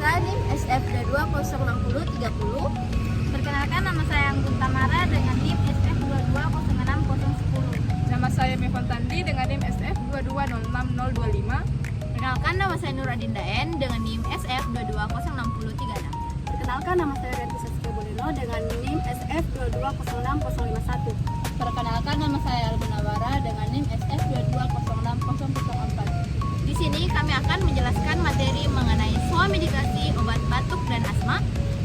SK NIM SF22063030. Perkenalkan, nama saya Anggun Tamara dengan NIM SF2206010. Nama saya Mevon Tandi dengan NIM SF2206025. Perkenalkan, nama saya Nur Adinda N dengan NIM SF22063036. Perkenalkan, nama saya Renti Saskia Boleno dengan NIM SF2206051. Perkenalkan, nama saya Algunawara dengan NIM SF22060004. Di sini kami akan menjelaskan materi mengenai SOA medikasi obat batuk dan asma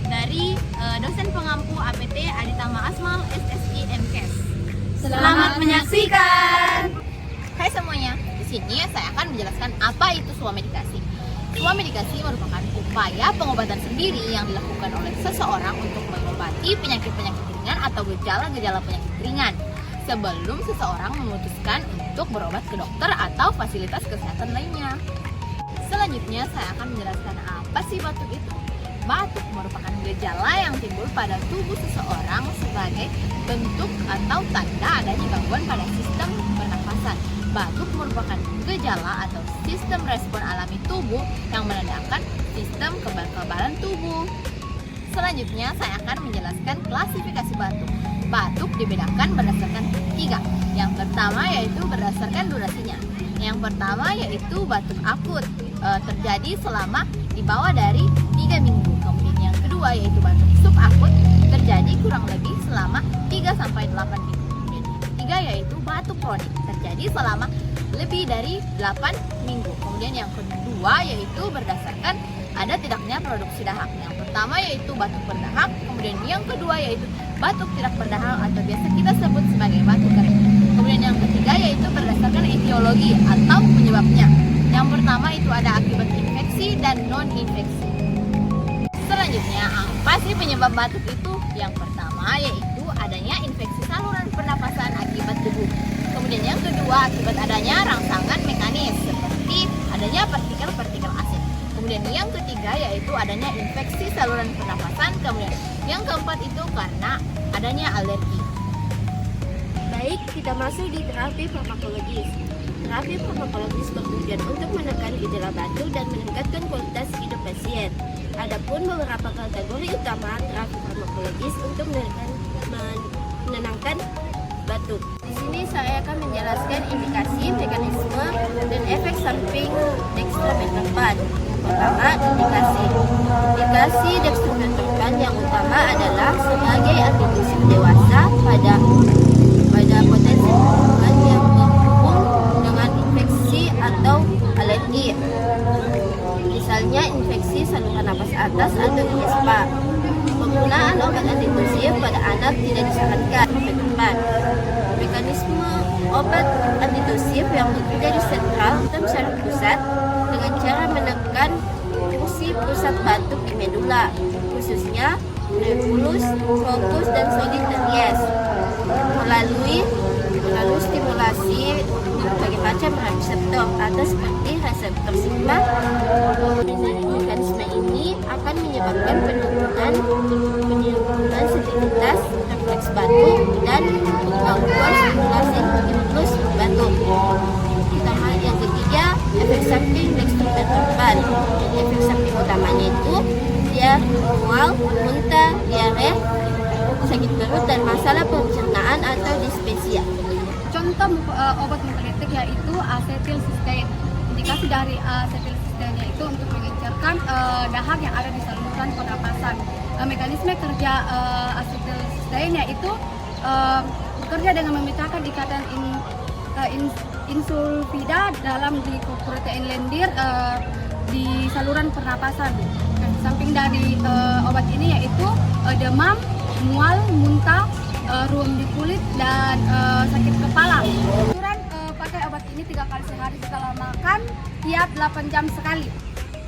dari dosen pengampu APT Aditama Asmal SSI MKes. Selamat menyaksikan. Hai semuanya, di sini saya akan menjelaskan apa itu SOA medikasi. SOA medikasi merupakan upaya pengobatan sendiri yang dilakukan oleh seseorang untuk mengobati penyakit-penyakit ringan atau gejala-gejala penyakit ringan sebelum seseorang memutuskan untuk berobat ke dokter atau fasilitas kesehatan lainnya. Selanjutnya saya akan menjelaskan apa sih batuk itu. Batuk merupakan gejala yang timbul pada tubuh seseorang sebagai bentuk atau tanda adanya gangguan pada sistem pernafasan. Batuk merupakan gejala atau sistem respon alami tubuh yang menandakan sistem kekebalan tubuh. Selanjutnya saya akan menjelaskan klasifikasi batuk. Batuk dibedakan berdasarkan 3. Yang pertama yaitu berdasarkan durasinya. Yang pertama yaitu batuk akut, terjadi selama di bawah dari 3 minggu. Kemudian yang kedua yaitu batuk subakut, terjadi kurang lebih selama 3-8 minggu. Kemudian yang ketiga yaitu batuk kronik, terjadi selama lebih dari 8 minggu. Kemudian yang kedua yaitu berdasarkan ada tidaknya produksi dahak. Yang pertama yaitu batuk berdahak, kemudian yang kedua yaitu batuk tidak berdahak atau biasa kita sebut sebagai batuk kering. Kemudian yang ketiga yaitu berdasarkan etiologi atau penyebabnya. Yang pertama itu ada akibat infeksi dan non-infeksi. Selanjutnya, apa sih penyebab batuk itu? Yang pertama yaitu adanya infeksi saluran pernapasan akibat debu. Kemudian yang kedua akibat adanya rangsangan mekanis seperti adanya partikel-partikel asin. Kemudian yang ketiga yaitu adanya infeksi saluran pernapasan. Kemudian yang keempat itu karena adanya alergi. Baik, kita masuk di terapi farmakologis. Terapi farmakologis bertujuan untuk menekan gejala batuk dan meningkatkan kualitas hidup pasien. Adapun beberapa kategori utama terapi farmakologis untuk menenangkan batuk. Di sini saya akan menjelaskan indikasi, mekanisme, dan efek samping dextrometorphan. Pertama, indikasi. Indikasi dextrometorphan yang utama adalah sebagai antitusif dewasa pada potensi penyembuhan yang terhubung dengan infeksi atau alergi. Misalnya infeksi saluran napas atas atau ISPA. Penggunaan obat antitusif pada anak tidak disarankan. Mekanisme obat antitusif yang bekerja di sentral sistem saraf pusat dengan cara menekan fungsi pusat batuk di medula, khususnya nervulus, focus, dan solitarius melalui stimulasi berbagai macam reseptor atau seperti reseptor sigma. Mekanisme ini akan menyebabkan penurunan sensitivitas refleks batuk dan gangguan stimulasi impuls batuk. Yang ketiga, efek samping dextrometorphan. Efek samping utamanya itu dia mual, muntah, diare, sakit perut, dan masalah pencernaan atau dispepsia. Contoh obat mukoretik yaitu asetilsistein. Indikasi dari asetilsistein yaitu untuk mengencerkan dahak yang ada di saluran pernapasan. Mekanisme kerja asetilsistein yaitu bekerja dengan memecahkan ikatan insulfida dalam glikoprotein lendir di saluran pernapasan. Samping dari obat ini yaitu demam, mual, muntah, ruam di kulit, dan sakit kepala. Anjuran pakai obat ini 3 kali sehari setelah makan tiap 8 jam sekali.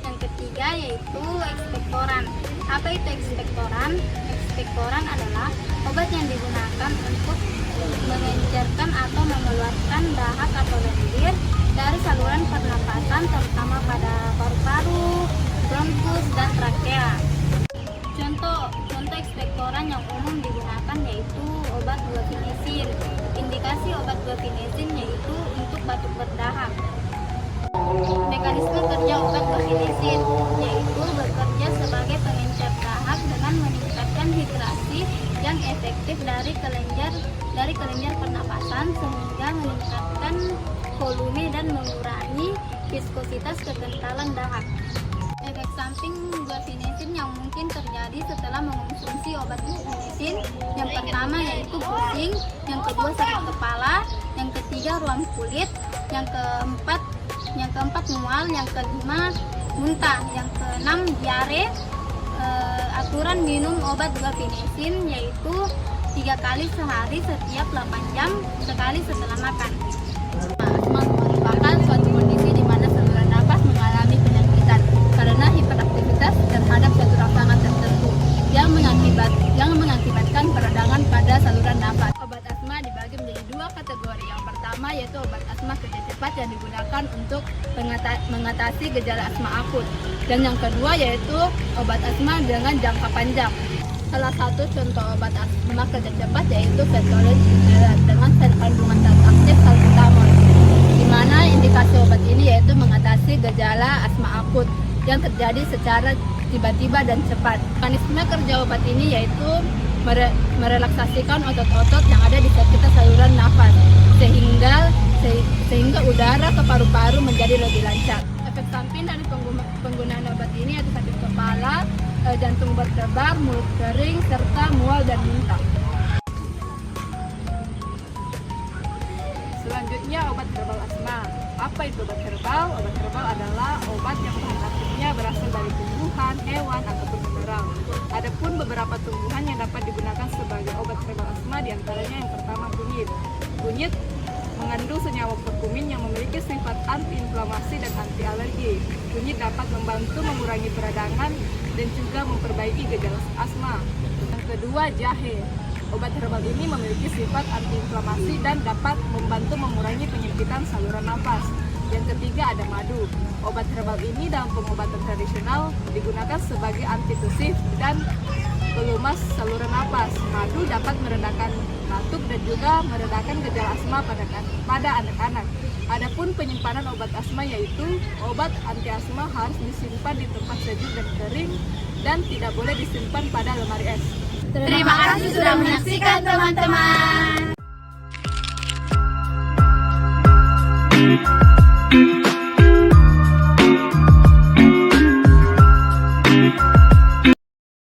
Yang ketiga yaitu ekspektoran. Apa itu ekspektoran? Ekspektoran adalah obat yang digunakan untuk mengencerkan atau mengeluarkan dahak atau lendir dari saluran pernapasan terutama pada paru-paru, bronkus, dan trakea. Contoh ekspektoran yang umum digunakan yaitu obat guaifenesin. Indikasi obat guaifenesin yaitu untuk batuk berdahak. Mekanisme kerja obat guaifenesin yaitu bekerja filtrasi yang efektif dari kelenjar pernapasan sehingga meningkatkan volume dan mengurangi viskositas kekentalan dahak. Efek samping guaifenesin yang mungkin terjadi setelah mengonsumsi obat guaifenesin yang pertama yaitu pusing, yang kedua sakit kepala, yang ketiga ruam kulit, yang keempat mual, yang kelima muntah, yang keenam diare. Aturan minum obat guaifenesin yaitu 3 kali sehari setiap 8 jam sekali setelah makan. Asma merupakan suatu kondisi di mana saluran napas mengalami penyempitan karena hiperaktivitas terhadap suatu rangsangan tertentu yang mengakibatkan peradangan pada saluran napas. Obat asma dibagi menjadi 2 kategori. Yang pertama yaitu obat asma kerja cepat yang digunakan untuk mengatasi gejala asma akut. Dan yang kedua yaitu obat asma dengan jangka panjang. Salah satu contoh obat asma kerja cepat yaitu Ventolin dengan kandungan zat aktif salbutamol, di mana indikasi obat ini yaitu mengatasi gejala asma akut yang terjadi secara tiba-tiba dan cepat. Mekanisme kerja obat ini yaitu merelaksasikan otot-otot yang ada di sekitar saluran nafas sehingga udara ke paru-paru menjadi lebih lancar. Efek samping dari penggunaan obat ini yaitu sakit kepala, jantung berdebar, mulut kering, serta mual dan muntah. Selanjutnya obat herbal asma. Apa itu obat herbal? Obat herbal adalah obat yang bahan aktifnya berasal dari tumbuhan, hewan, ataupun mineral. Adapun beberapa tumbuhan yang dapat digunakan sebagai obat herbal asma diantaranya yang pertama kunyit. Kunyit mengandung senyawa kurkumin yang memiliki sifat antiinflamasi dan anti alergi. Kunyit dapat membantu mengurangi peradangan dan juga memperbaiki gejala asma. Yang kedua, jahe. Obat herbal ini memiliki sifat antiinflamasi dan dapat membantu mengurangi penyempitan saluran nafas. Yang ketiga ada madu. Obat herbal ini dalam pengobatan tradisional digunakan sebagai antitusif dan pelumas saluran nafas. Madu dapat meredakan batuk dan juga meredakan gejala asma pada anak-anak. Adapun penyimpanan obat asma yaitu obat anti asma harus disimpan di tempat sejuk dan kering dan tidak boleh disimpan pada lemari es. Terima kasih sudah menyaksikan teman-teman.